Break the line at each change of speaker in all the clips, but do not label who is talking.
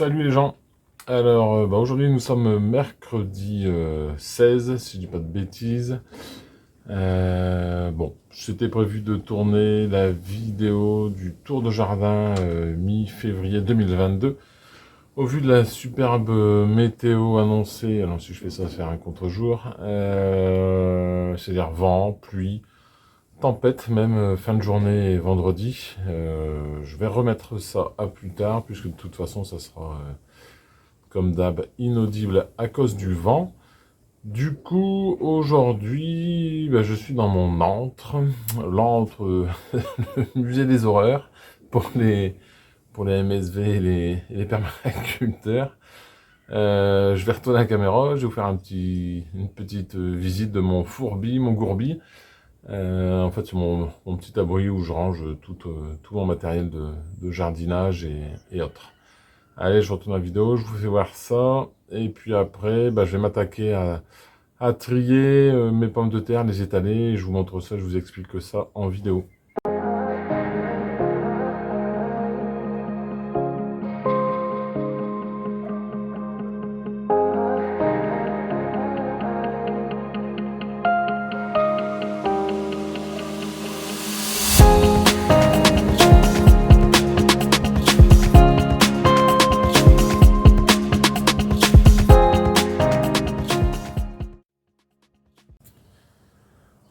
Salut les gens. Alors aujourd'hui nous sommes mercredi 16 si je dis pas de bêtises. Bon, c'était prévu de tourner la vidéo du tour de jardin mi-février 2022. Au vu de la superbe météo annoncée, alors si je fais ça, ça faire un contre-jour, c'est-à-dire vent, pluie, tempête même fin de journée et vendredi. Je vais remettre ça à plus tard puisque de toute façon ça sera comme d'hab inaudible à cause du vent. Du coup aujourd'hui je suis dans mon l'antre le musée des horreurs pour les MSV et les permaculteurs. Je vais retourner à la caméra, je vais vous faire une petite visite de mon fourbi, mon gourbi. En fait, c'est mon petit abri où je range tout mon matériel de jardinage et autres. Allez, je retourne la vidéo, je vous fais voir ça. Et puis après, je vais m'attaquer à trier mes pommes de terre, les étaler. Je vous montre ça, je vous explique ça en vidéo.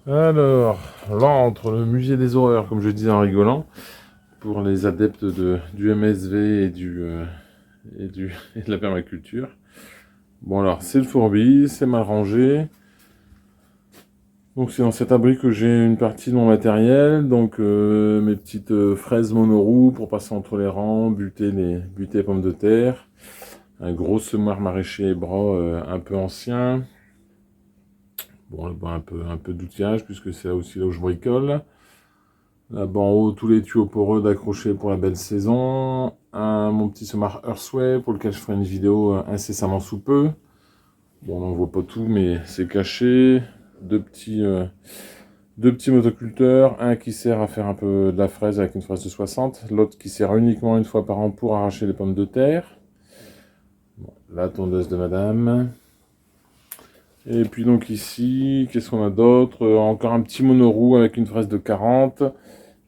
Alors, l'antre, le musée des horreurs, comme je disais en rigolant, pour les adeptes du MSV et de la permaculture. Bon alors, c'est le fourbi, c'est mal rangé. Donc c'est dans cet abri que j'ai une partie de mon matériel, donc mes petites fraises monoroues pour passer entre les rangs, buter les pommes de terre, un gros semoir maraîcher bras un peu ancien, bon un peu d'outillage puisque c'est aussi là où je bricole. Là-bas en haut, tous les tuyaux poreux d'accrocher pour la belle saison. Mon petit semoir Earthway pour lequel je ferai une vidéo incessamment sous peu. Bon, on n'en voit pas tout, mais c'est caché. Deux petits motoculteurs. Un qui sert à faire un peu de la fraise avec une fraise de 60. L'autre qui sert uniquement une fois par an pour arracher les pommes de terre. Bon, la tondeuse de madame. Et puis donc ici, qu'est-ce qu'on a d'autre? Encore un petit monoroue avec une fraise de 40.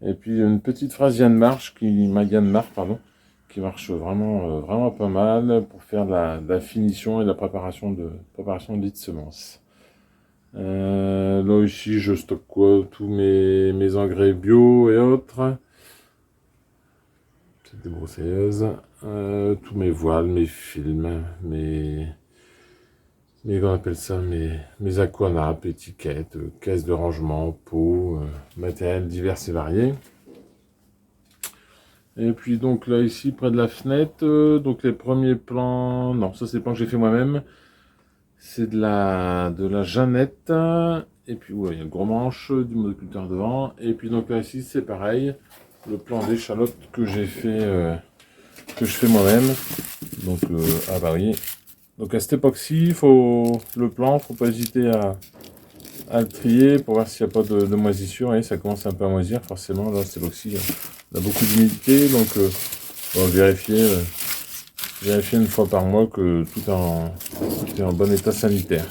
Et puis une petite fraise Yann Marche qui marche vraiment pas mal pour faire de la finition et de la préparation de lits de semences. Là ici je stocke quoi? Tous mes engrais bio et autres. Petite débroussailleuse. Tous mes voiles, mes films, qu'on appelle ça, mes aquanappes, étiquettes, caisses de rangement, pots, matériel divers et variés. Et puis donc là ici près de la fenêtre, donc les premiers plants, non ça c'est des plants que j'ai fait moi-même, c'est de la Jeannette, et puis ouais, il y a le gros manche du monoculteur devant, et puis donc là ici c'est pareil, le plant d'échalote que j'ai fait, que je fais moi-même, donc ah bah oui, donc à cette époque-ci, le plant, faut pas hésiter à le trier pour voir s'il n'y a pas de moisissure, et ça commence un peu à moisir forcément, là cette époque-ci, on a beaucoup d'humidité, donc on va vérifier une fois par mois que tout est en bon état sanitaire.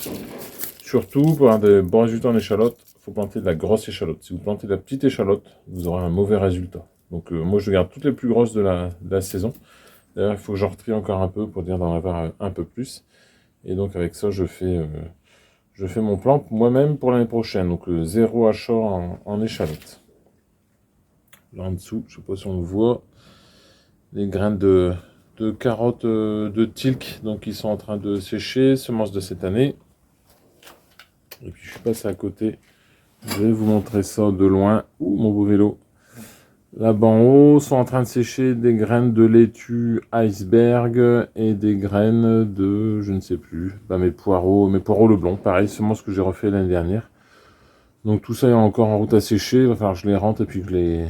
Surtout, pour avoir de bons résultats en échalote, il faut planter de la grosse échalote. Si vous plantez de la petite échalote, vous aurez un mauvais résultat. Donc moi je garde toutes les plus grosses de la saison. D'ailleurs il faut que j'en retrie encore un peu pour dire d'en avoir un peu plus. Et donc avec ça je fais mon plan moi-même pour l'année prochaine. Donc zéro achat en échalote. Là en dessous, je ne sais pas si on le voit, les graines de carottes de Tilk, donc ils sont en train de sécher, semences de cette année. Et puis je suis passé à côté, je vais vous montrer ça de loin. Ouh, mon beau vélo. Là-bas en haut sont en train de sécher des graines de laitue iceberg et des graines de, je ne sais plus, mes poireaux Leblon, pareil, semences que j'ai refait l'année dernière. Donc tout ça est encore en route à sécher, il va falloir que je les rentre et puis que je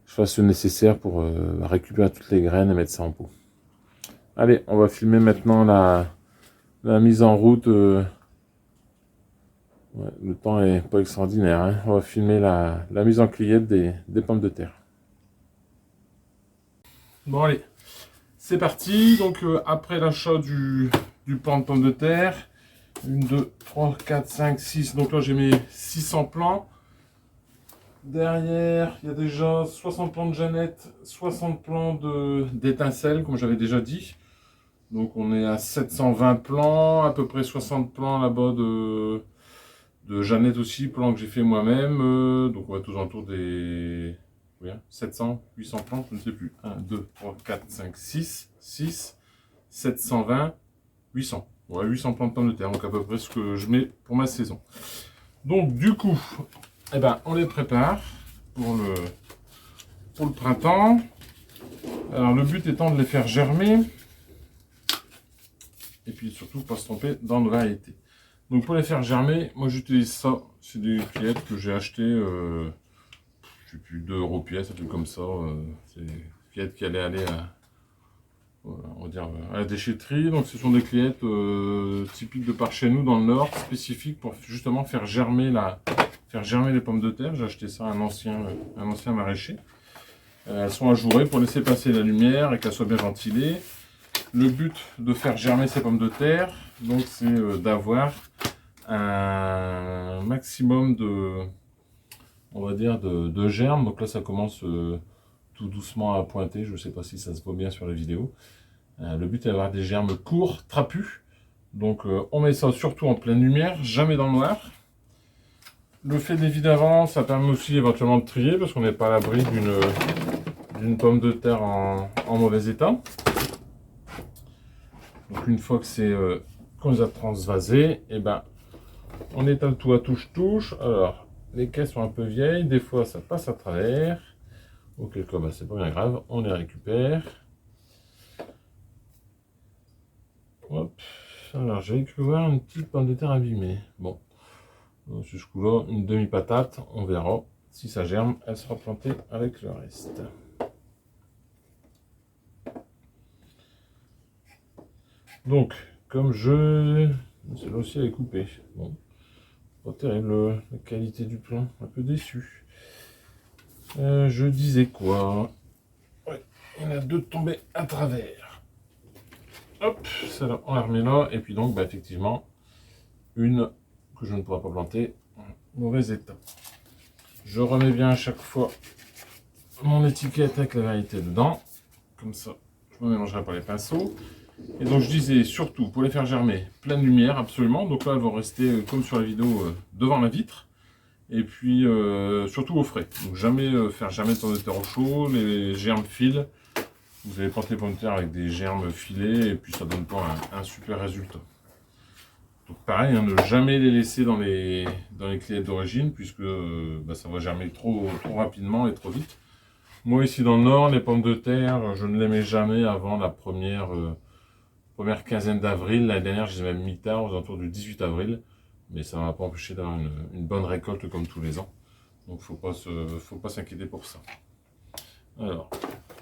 fasse le nécessaire pour récupérer toutes les graines et mettre ça en pot. Allez, on va filmer maintenant la mise en route. Ouais, le temps est pas extraordinaire, hein. On va filmer la mise en cueillette des pommes de terre. Bon allez, C'est parti, donc après l'achat du plan de pommes de terre, 1, 2, 3, 4, 5, 6, donc là j'ai mes 600 plants. Derrière, il y a déjà 60 plants de Jeannette, 60 plants d'étincelles, comme j'avais déjà dit. Donc on est à 720 plants, à peu près 60 plants là-bas de Jeannette aussi, plants que j'ai fait moi-même. Donc on va tous autour des 700, 800 plants, je ne sais plus. 1, 2, 3, 4, 5, 6, 720, 800. Ouais, 800 plants de pommes de terre, donc à peu près ce que je mets pour ma saison. Donc du coup, eh ben, on les prépare pour le printemps. Alors le but étant de les faire germer. Et puis surtout pas se tromper dans de variétés. Donc pour les faire germer, moi j'utilise ça. C'est des cuillettes que j'ai achetées, je sais plus, 2 € pièce, un truc comme ça. C'est des cuillettes qui allaient aller à, voilà, on va dire, à la déchetterie. Donc ce sont des cuillettes typiques de par chez nous dans le Nord, spécifiques pour justement faire germer les pommes de terre. J'ai acheté ça à un ancien maraîcher. Elles sont ajourées pour laisser passer la lumière et qu'elles soient bien ventilées. Le but de faire germer ces pommes de terre, donc c'est d'avoir un maximum on va dire, de germes. Donc là, ça commence tout doucement à pointer. Je ne sais pas si ça se voit bien sur la vidéo. Le but est d'avoir des germes courts, trapus. Donc on met ça surtout en pleine lumière, jamais dans le noir. Le fait de les vider avant, ça permet aussi éventuellement de trier parce qu'on n'est pas à l'abri d'une pomme de terre en mauvais état. Donc une fois que qu'on les a transvasés, et ben on étale tout à touche-touche. Alors les caisses sont un peu vieilles, des fois ça passe à travers. Auquel cas c'est pas bien grave, on les récupère. Hop. Alors j'avais cru voir une petite pomme de terre abîmée. Bon, jusqu'où-là, une demi-patate, on verra. Si ça germe, elle sera plantée avec le reste. Donc, comme celle-là aussi elle est coupée. Bon, pas terrible la qualité du plan, un peu déçu. Je disais quoi? Ouais, il y en a 2 tombés à travers. Hop, celle-là on la remet là. Et puis donc, effectivement, une que je ne pourrai pas planter en mauvais état. Je remets bien à chaque fois mon étiquette avec la variété dedans. Comme ça, je ne me mélangerai pas les pinceaux. Et donc je disais surtout pour les faire germer, pleine lumière absolument. Donc là elles vont rester comme sur la vidéo devant la vitre. Et puis surtout au frais. Donc jamais faire germer de pommes de terre au chaud, les germes filent. Vous allez planter les pommes de terre avec des germes filés et puis ça donne pas un super résultat. Donc pareil, ne jamais les laisser dans les cuillettes d'origine puisque ça va germer trop rapidement et trop vite. Moi ici dans le Nord, les pommes de terre, je ne les mets jamais avant la première quinzaine d'avril. L'année dernière, je les ai même mis tard, aux alentours du 18 avril. Mais ça ne m'a pas empêché d'avoir une bonne récolte comme tous les ans. Donc faut pas s'inquiéter pour ça. Alors,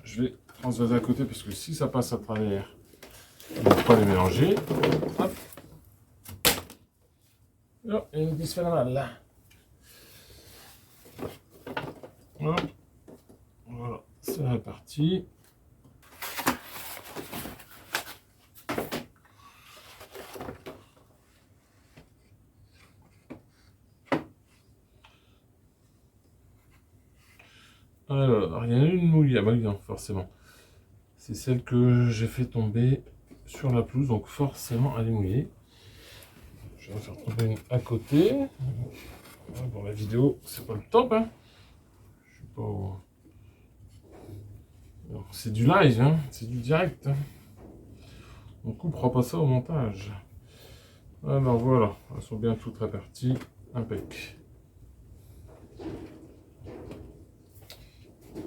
je vais transvaser à côté parce que si ça passe à travers, on ne va pas les mélanger. Hop. Oh, il y a une qui se fait la malle là. Hop. Voilà, c'est réparti. Alors, il y en a une mouillée, ah bah non, forcément. C'est celle que j'ai fait tomber sur la pelouse, donc forcément elle est mouillée. Je vais en faire tomber une à côté. Pour la vidéo, c'est pas le top, hein. Je suis pas... C'est du live, hein. C'est du direct. Hein. On coupera pas ça au montage. Alors voilà, elles sont bien toutes réparties. Impec.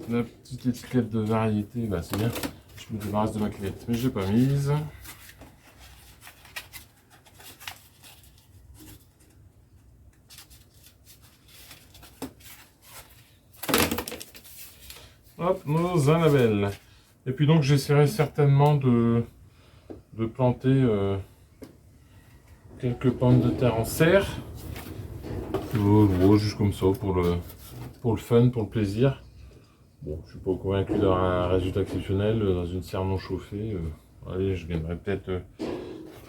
La petite étiquette de variété, c'est bien. Je me débarrasse de ma clette, mais je l'ai pas mise. Hop, nos annabelles. Et puis donc j'essaierai certainement de planter quelques pommes de terre en serre. Juste comme ça, pour le fun, pour le plaisir. Bon, je suis pas convaincu d'avoir un résultat exceptionnel dans une serre non chauffée. Allez, je gagnerai peut-être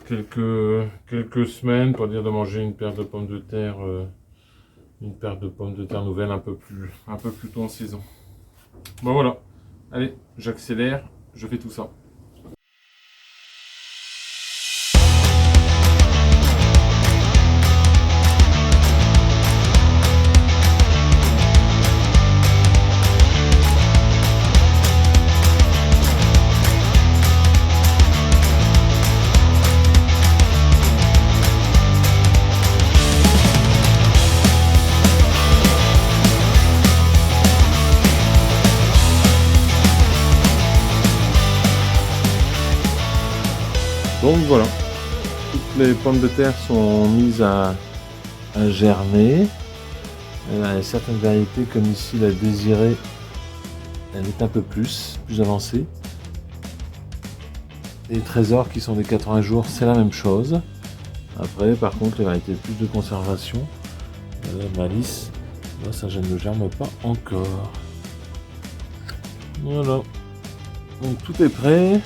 quelques semaines pour dire de manger une paire de pommes de terre, nouvelle un peu plus tôt en saison. Bon voilà, allez, j'accélère, je fais tout ça. Donc voilà, toutes les pommes de terre sont mises à germer. Il y a certaines variétés comme ici la désirée, elle est un peu plus avancée. Les trésors qui sont des 80 jours, c'est la même chose. Après par contre les variétés plus de conservation, la malice, là, ça ne germe pas encore. Voilà, donc tout est prêt.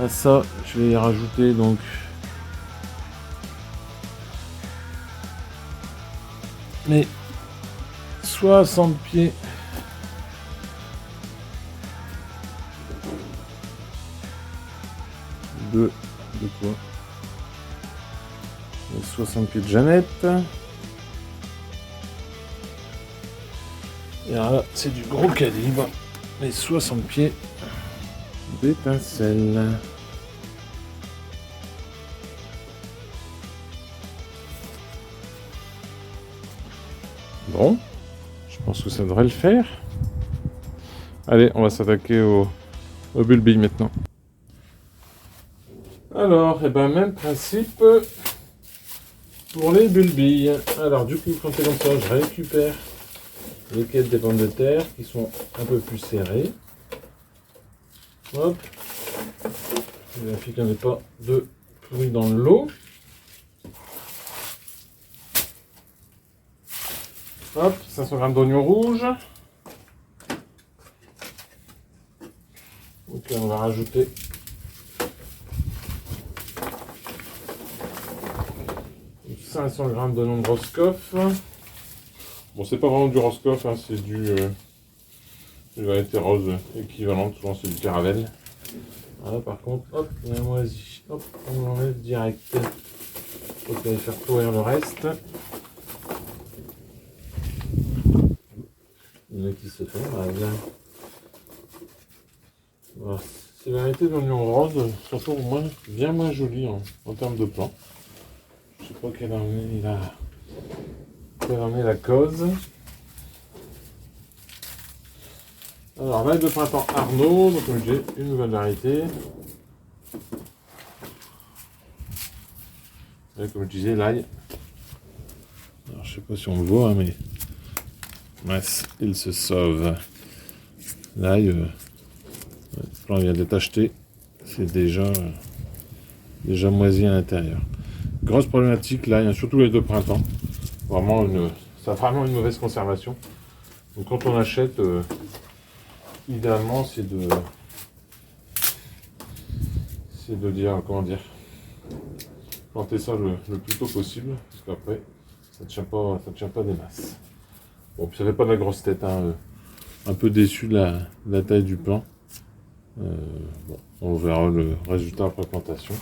À ça, je vais y rajouter donc mes 60 pieds de quoi? Les 60 pieds de Jeannette. Et alors là, c'est du gros calibre. Les 60 pieds d'étincelles. Bon, je pense que ça devrait le faire. Allez, on va s'attaquer au bulbilles maintenant. Alors, même principe pour les bulbilles. Alors, du coup, quand c'est comme ça, je récupère les quêtes des pommes de terre qui sont un peu plus serrées. Hop. Je vérifie qu'il n'y ait pas de pourri dans le lot. Hop, 500 g d'oignons rouges. Ok, on va rajouter « 500 g d'oignons de Roscoff ». Bon, c'est pas vraiment du Roscoff, hein, c'est du variété rose équivalente, souvent c'est du Caravelle. Voilà, par contre, hop, il y a un moisi. Hop, on l'enlève direct. Faut aller faire courir le reste. Il y en a qui se font, voilà. Ces variétés d'oignons roses sont pour moi bien moins jolies en termes de plan. Je sais pas quelle année la cause. Alors, vague de printemps Arnaud, donc comme j'ai une nouvelle variété. Et comme je disais, l'ail. Alors, je sais pas si on le voit, hein, mais mince, il se sauve. L'ail, le plan vient d'être acheté, c'est déjà moisi à l'intérieur. Grosse problématique, l'ail, hein, surtout les de printemps. Vraiment ça a vraiment une mauvaise conservation. Donc quand on achète, idéalement c'est de dire, comment dire, planter ça le plus tôt possible, parce qu'après ça ne tient pas des masses. Bon, puis ça fait pas de la grosse tête, hein, un peu déçu de la taille du plant. Bon, on verra le résultat après plantation.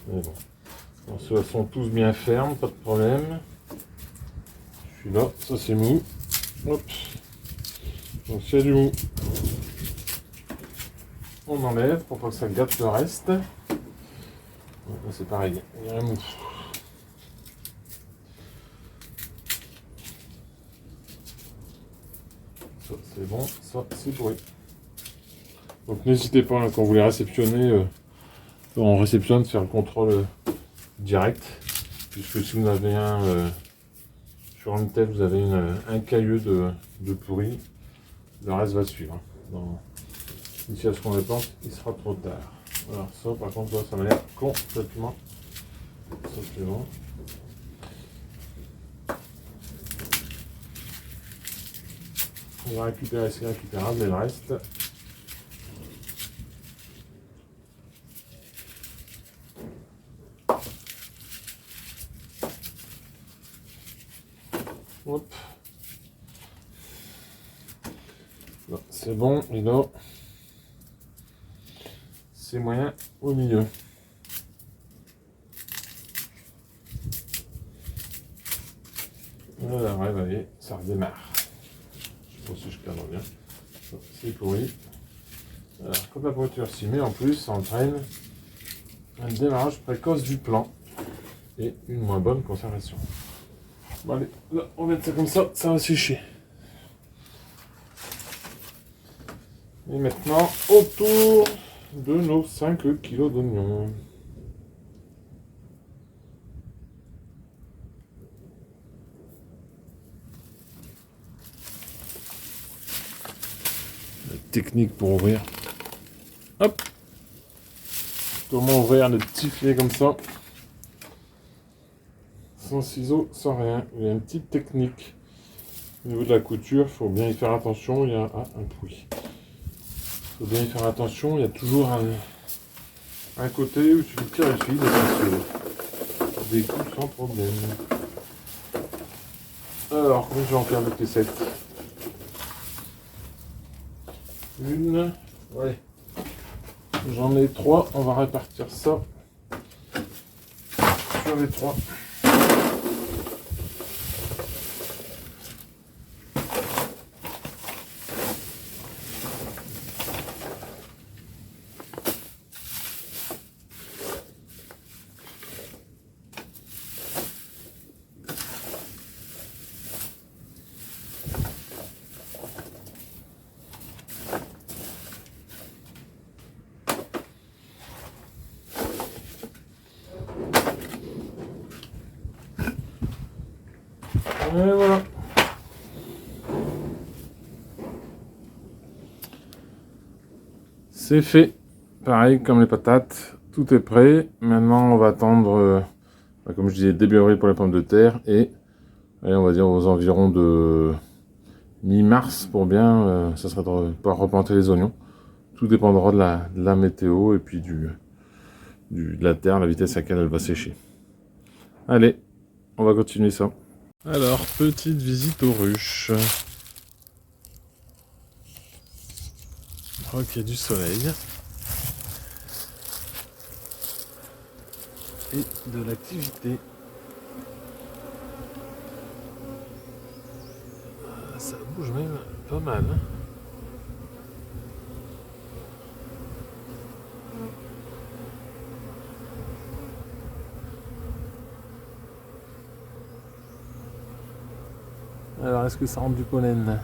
Mais bon. Alors, ceux-là sont tous bien fermes, pas de problème. Celui-là, ça c'est mou. Hop. Donc s'il y a du mou, on enlève pour pas que ça gâte le reste. C'est pareil, il y a un mou. Ça c'est bon, ça c'est pourri. Donc n'hésitez pas, hein, quand vous les réceptionnez, on réceptionne, faire le contrôle direct. Puisque si vous en avez un sur une tête, vous avez un cailleux de pourri, le reste va suivre. Ici à ce qu'on le plante, il sera trop tard. Alors ça par contre, ça m'a l'air complètement. Ça c'est bon. On va récupérer ce qui est récupérable et le reste. Hop. C'est bon, et là, c'est moyen au milieu. Voilà, ouais, vous voyez, ça redémarre. Je sais pas si je cadre bien. C'est pourri. Alors, quand la voiture s'y met, en plus, ça entraîne un démarrage précoce du plan et une moins bonne conservation. Bon, allez, là, on va mettre ça comme ça va sécher. Et maintenant, autour de nos 5 kg d'oignons. La technique pour ouvrir. Hop! Comment ouvrir le petit filet comme ça? Sans ciseaux, sans rien. Il y a une petite technique. Au niveau de la couture, il faut bien y faire attention. Il y a un bruit. Il faut bien y faire attention. Il y a toujours un côté où tu tires le fil et ça se découpe sans problème. Alors, comment je vais en faire avec les 7? Une. Ouais. J'en ai 3. On va répartir ça sur les 3. Et voilà. C'est fait. Pareil comme les patates. Tout est prêt. Maintenant, on va attendre, comme je disais, début avril pour les pommes de terre. Et allez, on va dire aux environs de mi-mars pour bien, ça serait de pouvoir replanter les oignons. Tout dépendra de la météo et puis de la terre, la vitesse à laquelle elle va sécher. Allez, on va continuer ça. Alors, petite visite aux ruches. Je crois qu'il y a du soleil. Et de l'activité. Ça bouge même pas mal. Alors, est-ce que ça rentre du pollen?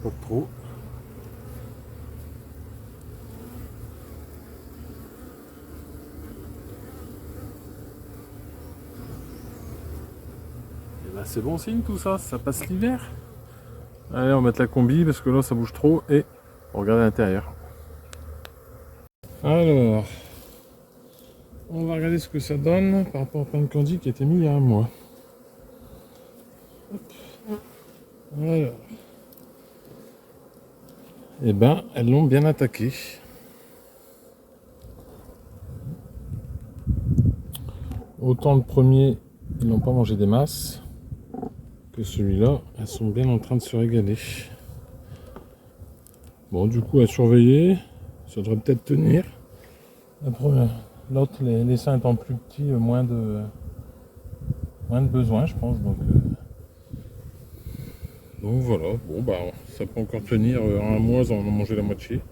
Pas trop. Et ben c'est bon signe tout ça, ça passe l'hiver. Allez, on va mettre la combi parce que là ça bouge trop et on regarde à l'intérieur. Alors, on va regarder ce que ça donne par rapport au pain de candy qui a été mis il y a un mois. Hop. Alors. Eh ben, elles l'ont bien attaqué. Autant le premier, ils n'ont pas mangé des masses, que celui-là, elles sont bien en train de se régaler. Bon, du coup, à surveiller, ça devrait peut-être tenir. L'autre, les seins étant plus petits, moins de besoin, je pense. Donc voilà, bon bah ça peut encore tenir un mois, on en a mangé la moitié.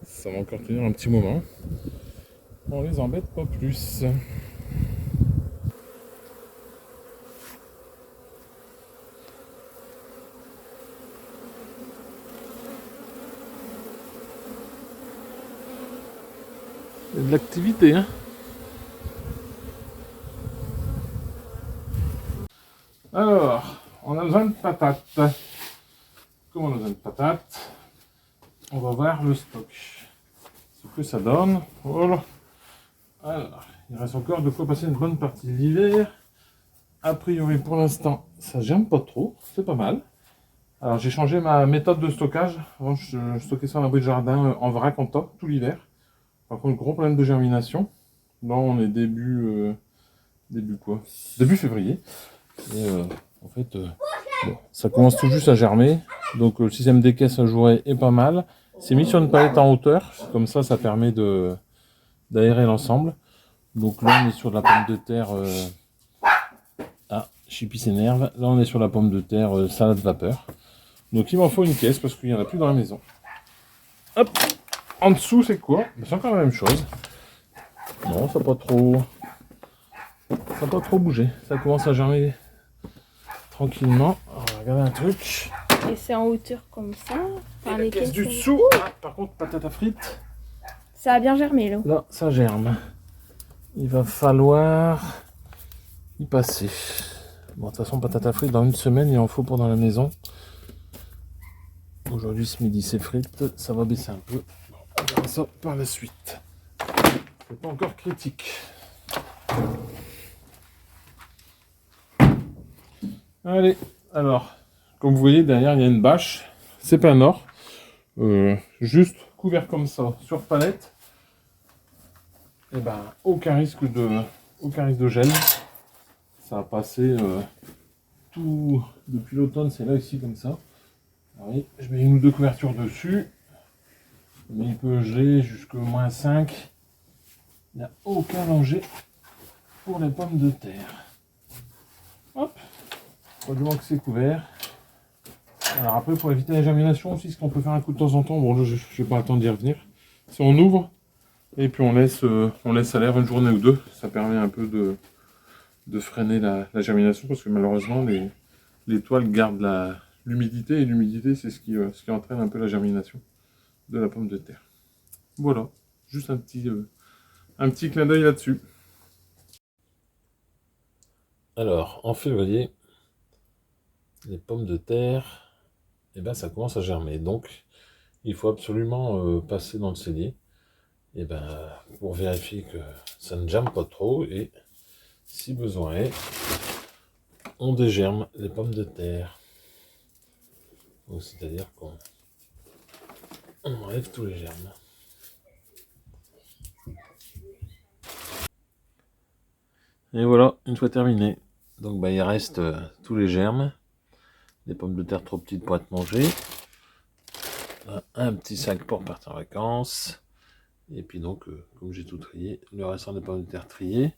Ça va encore tenir un petit moment. On les embête pas plus. Il y a de l'activité, hein. Alors, on a besoin de patates. Comme on a besoin de patates, on va voir le stock. Ce que ça donne. Voilà. Alors, il reste encore de quoi passer une bonne partie de l'hiver. A priori, pour l'instant, ça germe pas trop. C'est pas mal. Alors, j'ai changé ma méthode de stockage. Avant, je stockais ça en abri de jardin en vrac en top tout l'hiver. Par contre, gros problème de germination. Là, on est début quoi? Début février. Et en fait, bon, ça commence tout juste à germer. Donc, le système des caisses à jouer est pas mal. C'est mis sur une palette en hauteur. Comme ça permet d'aérer l'ensemble. Donc là, on est sur de la pomme de terre. Ah, Chippy s'énerve. Là, on est sur la pomme de terre salade vapeur. Donc, il m'en faut une caisse parce qu'il n'y en a plus dans la maison. Hop! En dessous, c'est quoi? C'est encore la même chose. Non, ça n'a pas trop bougé. Ça commence à germer tranquillement. On va regarder un truc.
Et c'est en hauteur comme ça.
Enfin, la caisse du dessous. Ah, par contre, patate à frites.
Ça a bien germé là.
Là, ça germe. Il va falloir y passer. Bon, de toute façon, patate à frites, dans une semaine, il en faut pour dans la maison. Aujourd'hui, ce midi, c'est frites. Ça va baisser un peu. Bon, on verra ça par la suite. C'est pas encore critique. Allez, alors, comme vous voyez, derrière, il y a une bâche. C'est pas or. Juste couvert comme ça, sur palette. Et ben, aucun risque de gel. Ça a passé tout depuis l'automne, c'est là ici comme ça. Alors, oui, je mets une ou deux couvertures dessus. Mais il peut geler jusqu'au -5. Il n'y a aucun danger pour les pommes de terre. Hop, du moment que c'est couvert. Alors après, pour éviter la germination aussi, ce qu'on peut faire un coup de temps en temps, bon, je n'ai pas le temps d'y revenir, c'est on ouvre et puis on laisse à l'air une journée ou deux. Ça permet un peu de freiner la germination parce que malheureusement, les toiles gardent l'humidité et l'humidité, c'est ce qui entraîne un peu la germination de la pomme de terre. Voilà, juste un petit clin d'œil là-dessus. Alors, en février, les pommes de terre, eh ben, ça commence à germer. Donc, il faut absolument passer dans le cellier eh ben, pour vérifier que ça ne germe pas trop. Et si besoin est, on dégerme les pommes de terre. C'est-à-dire qu'on enlève tous les germes. Et voilà, une fois terminé. Donc bah, il reste tous les germes. Des pommes de terre trop petites pour être mangées. Un petit sac pour partir en vacances. Et puis donc, comme j'ai tout trié, le restant des pommes de terre triées.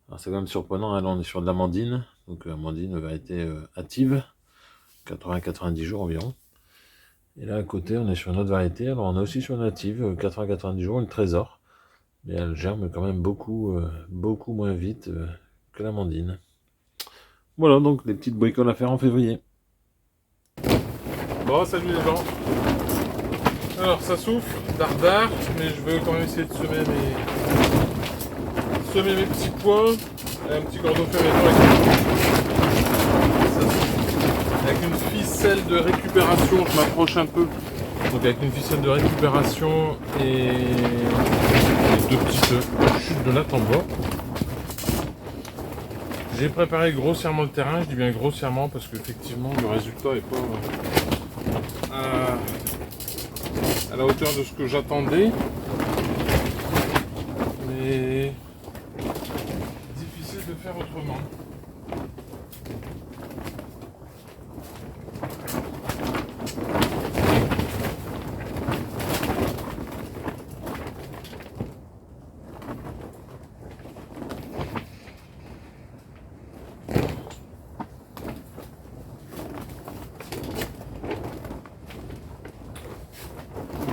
Alors c'est quand même surprenant, hein, là on est sur de l'amandine. Donc amandine, variété hâtive. 80-90 jours environ. Et là à côté, on est sur une autre variété. Alors on est aussi sur une native, 80-90 jours, une trésor. Mais elle germe quand même beaucoup moins vite que l'amandine. Voilà donc les petites bricoles à faire en février. Bon, salut les gens. Alors ça souffle, dardard, mais je vais quand même essayer de semer mes petits pois. Un petit cordon fer avec une ficelle de récupération, je m'approche un peu. Donc avec une ficelle de récupération et deux petites chutes de latte en bois. J'ai préparé grossièrement le terrain, je dis bien grossièrement parce qu'effectivement le résultat n'est pas à la hauteur de ce que j'attendais. Mais difficile de faire autrement.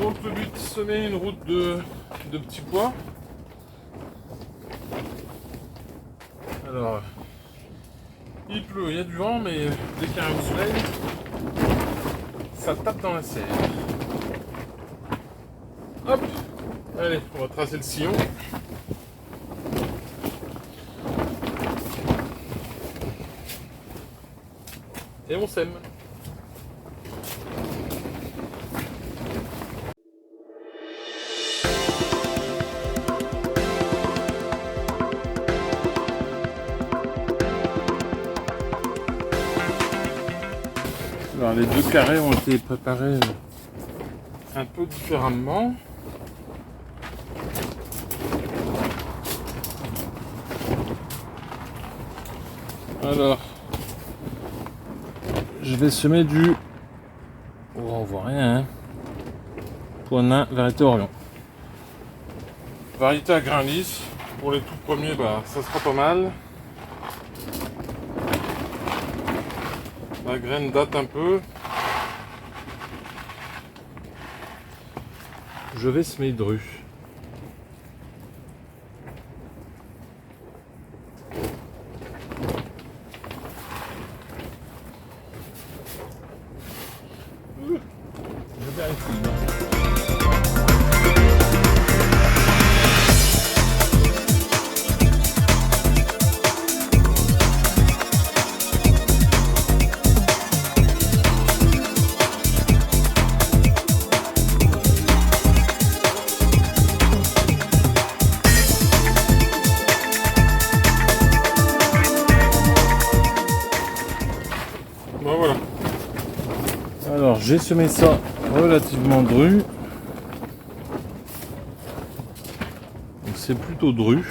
Donc le but, semer une route de petits pois. Alors, il pleut, il y a du vent, mais dès qu'il y a un soleil, ça tape dans la serre. Hop, allez, on va tracer le sillon. Et on sème. Voilà, les 2 carrés ont été préparés un peu différemment. Alors, je vais semer du... Oh, on voit rien, hein. Point nain, variété Orion. Variété à grain lisse. Pour les tout premiers, ça sera pas mal. La graine date un peu. Je vais semer dru. Je vérifie. Bon, voilà. Alors j'ai semé ça relativement dru. Donc c'est plutôt dru.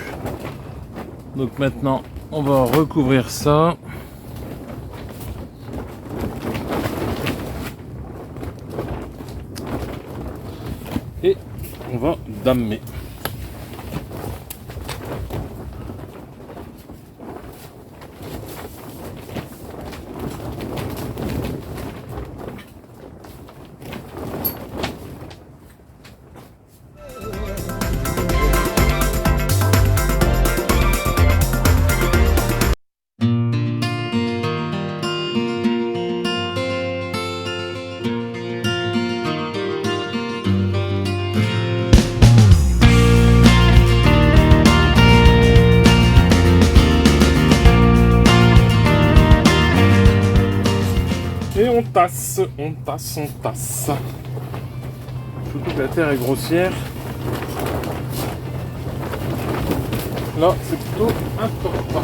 Donc maintenant on va recouvrir ça. Et on va damer. Et on tasse, on tasse, on tasse. Surtout que la terre est grossière. Là, c'est plutôt important.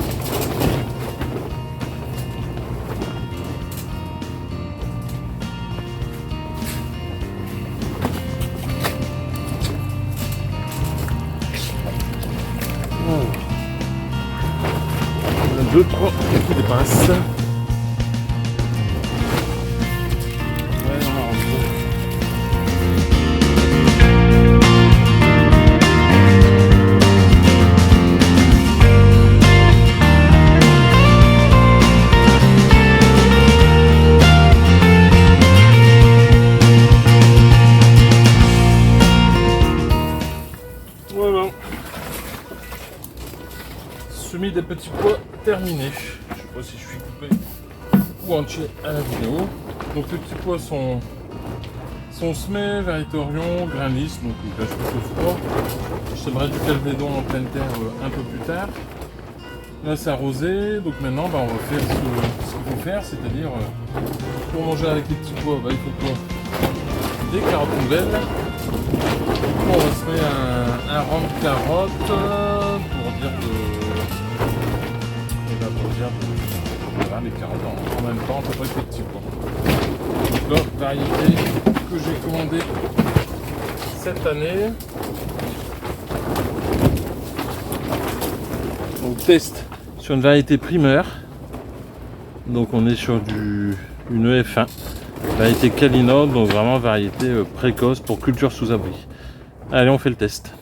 On a 2-3 qui dépassent. Voilà. Semis des petits pois terminé. Je sais pas si je suis coupé ou entier à la vidéo. Donc les petits pois sont semés, variété Orion, grain lisse, donc ils cachent plutôt froid. Je sèmerai du calvédon en pleine terre un peu plus tard. Là c'est arrosé, donc maintenant on va faire ce qu'il faut faire, c'est-à-dire pour manger avec les petits pois, il faut quoi? Des carottes nouvelles. On va semer un rang de carottes pour dire voilà, les carottes en même temps, à peu près que les petits pois. Donc là, variété que j'ai commandée cette année. Donc test sur une variété primeur. Donc on est sur une EF1. Variété Kalina, donc vraiment variété précoce pour culture sous abri. Allez, on fait le test.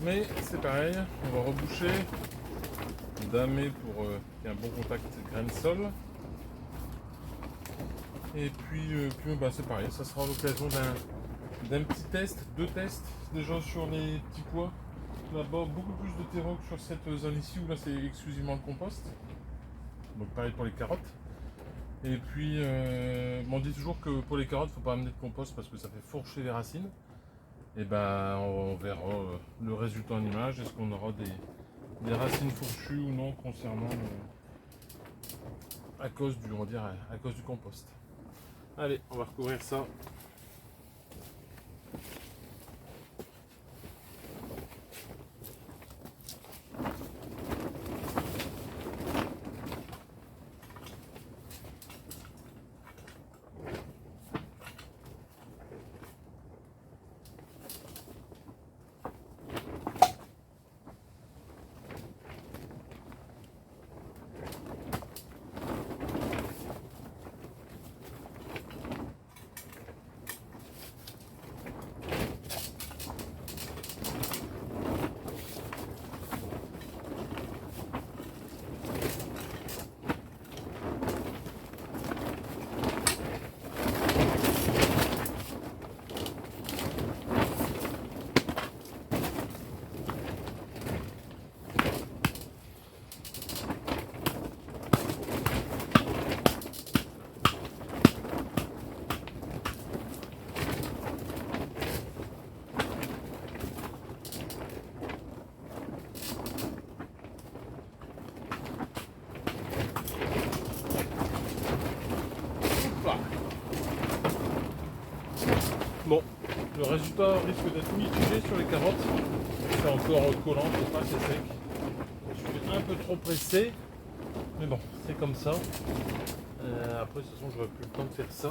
Mais c'est pareil, on va reboucher, damer pour qu'il y ait un bon contact graine-sol. Et puis, c'est pareil, ça sera l'occasion d'un petit test, 2 tests déjà sur les petits pois. Là-bas, beaucoup plus de terreau que sur cette zone ici où là c'est exclusivement le compost. Donc pareil pour les carottes. Et puis, on dit toujours que pour les carottes, il ne faut pas amener de compost parce que ça fait fourcher les racines. Et ben, on verra le résultat en image. Est-ce qu'on aura des racines fourchues ou non concernant à cause du, on va dire, à cause du compost. Allez, on va recouvrir ça. Bon, le résultat risque d'être mitigé sur les carottes. C'est encore collant, c'est pas assez sec. Je suis un peu trop pressé, mais bon, c'est comme ça. Après, de toute façon, j'aurai plus le temps de faire ça.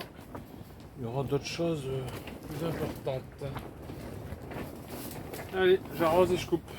Il y aura d'autres choses plus importantes. Allez, j'arrose et je coupe.